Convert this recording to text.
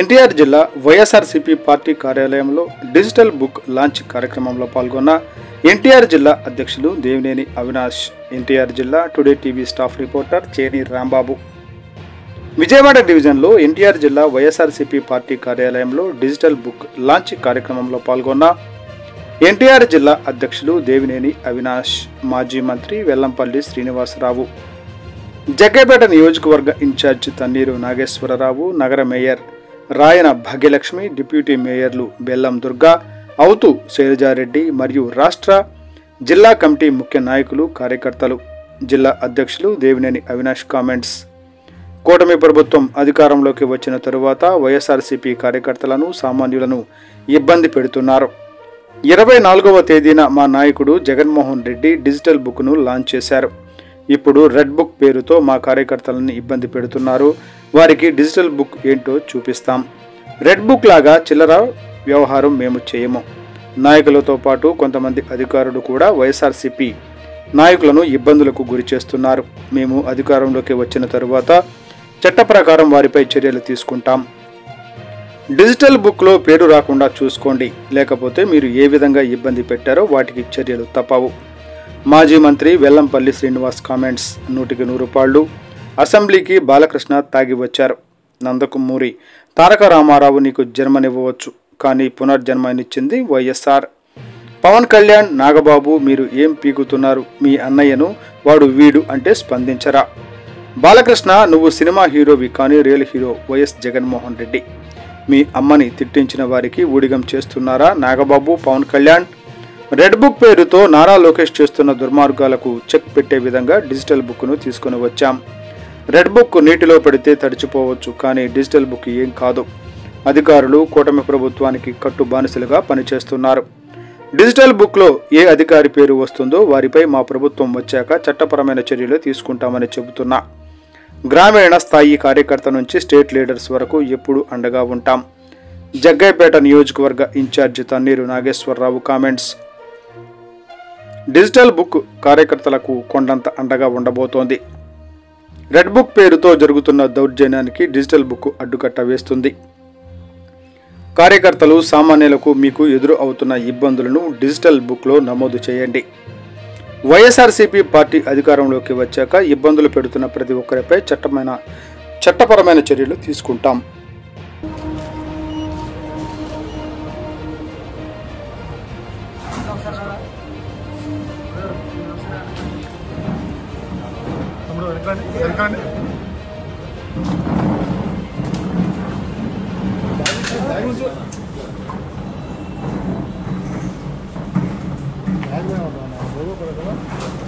ఎన్టీఆర్ జిల్లా వైఎస్ఆర్సీపీ పార్టీ కార్యాలయంలో digital book launch కార్యక్రమంలో పాల్గొన్న ఎన్టీఆర్ జిల్లా అధ్యక్షులు దేవినేని అవినాష్, ఎన్టీఆర్ జిల్లా టుడే టీవీ స్టాఫ్ రిపోర్టర్ చేని రాంబాబు. విజయవాడ డివిజన్లో ఎన్టీఆర్ జిల్లా వైఎస్ఆర్సీపీ పార్టీ కార్యాలయంలో డిజిటల్ బుక్ లాంచ్ కార్యక్రమంలో పాల్గొన్న ఎన్టీఆర్ జిల్లా అధ్యక్షులు దేవినేని అవినాష్, మాజీ మంత్రి వెల్లంపల్లి శ్రీనివాసరావు, జగ్గైపేట నియోజకవర్గ ఇన్ఛార్జ్ తన్నీరు నాగేశ్వరరావు, నగర మేయర్ రాయన భాగ్యలక్ష్మి, డిప్యూటీ మేయర్లు బెల్లం దుర్గా, అవుతు శైలజారెడ్డి మరియు రాష్ట్ర జిల్లా కమిటీ ముఖ్య నాయకులు, కార్యకర్తలు. జిల్లా అధ్యక్షులు దేవినేని అవినాష్ కామెంట్స్. కూటమి ప్రభుత్వం అధికారంలోకి వచ్చిన తరువాత వైఎస్ఆర్సీపీ కార్యకర్తలను, సామాన్యులను ఇబ్బంది పెడుతున్నారు. 24వ తేదీన మా నాయకుడు జగన్మోహన్ రెడ్డి డిజిటల్ బుక్ను లాంచ్ చేశారు. ఇప్పుడు రెడ్ బుక్ పేరుతో మా కార్యకర్తలను ఇబ్బంది పెడుతున్నారు. వారికి డిజిటల్ బుక్ ఏంటో చూపిస్తాం. రెడ్ బుక్ లాగా చిల్లర వ్యవహారం మేము చేయము. నాయకులతో పాటు కొంతమంది అధికారులు కూడా వైఎస్ఆర్సీపీ నాయకులను ఇబ్బందులకు గురి చేస్తున్నారు. మేము అధికారంలోకి వచ్చిన తరువాత చట్ట ప్రకారం వారిపై చర్యలు తీసుకుంటాం. డిజిటల్ బుక్లో పేరు రాకుండా చూసుకోండి, లేకపోతే మీరు ఏ విధంగా ఇబ్బంది పెట్టారో వాటికి చర్యలు తప్పవు. మాజీ మంత్రి వెల్లంపల్లి శ్రీనివాస్ కామెంట్స్. 100కి 100 రూపాయలు. అసెంబ్లీకి బాలకృష్ణ తాగి వచ్చారు. నందకుమూరి తారక రామారావు నీకు జన్మనివ్వవచ్చు, కానీ పునర్జన్మనిచ్చింది వైఎస్ఆర్. పవన్ కళ్యాణ్, నాగబాబు మీరు ఏం పీకుతున్నారు? మీ అన్నయ్యను వాడు వీడు అంటే స్పందించరా? బాలకృష్ణ నువ్వు సినిమా హీరోవి, కానీ రియల్ హీరో వైఎస్ జగన్మోహన్ రెడ్డి. మీ అమ్మని తిట్టించిన వారికి ఊడిగం చేస్తున్నారా నాగబాబు, పవన్ కళ్యాణ్? రెడ్ బుక్ పేరుతో నారా లోకేష్ చేస్తున్న దుర్మార్గాలకు చెక్ పెట్టే విధంగా డిజిటల్ బుక్ను తీసుకుని వచ్చాం. రెడ్ బుక్ నీటిలో పడితే తడిచిపోవచ్చు, కానీ డిజిటల్ బుక్ ఏం కాదు. అధికారులు కూటమి ప్రభుత్వానికి కట్టు బానిసలుగా పనిచేస్తున్నారు. డిజిటల్ బుక్లో ఏ అధికారి పేరు వస్తుందో వారిపై మా ప్రభుత్వం వచ్చాక చట్టపరమైన చర్యలు తీసుకుంటామని చెబుతున్నా. గ్రామీణ స్థాయి కార్యకర్త నుంచి స్టేట్ లీడర్స్ వరకు ఎప్పుడు అండగా ఉంటాం. జగ్గైపేట నియోజకవర్గ incharge Tanneeru Nageswara Rao comments. Digital book కార్యకర్తలకు కొండంత అండగా ఉండబోతోంది. రెడ్ బుక్ పేరుతో జరుగుతున్న దౌర్జన్యానికి డిజిటల్ బుక్ అడ్డుకట్ట వేస్తుంది. కార్యకర్తలు, సామాన్యులకు మీకు ఎదురు అవుతున్న ఇబ్బందులను డిజిటల్ బుక్లో నమోదు చేయండి. వైఎస్ఆర్సీపీ పార్టీ అధికారంలోకి వచ్చాక ఇబ్బందులు పెడుతున్న ప్రతి ఒక్కరిపై చట్టపరమైన చర్యలు తీసుకుంటాం.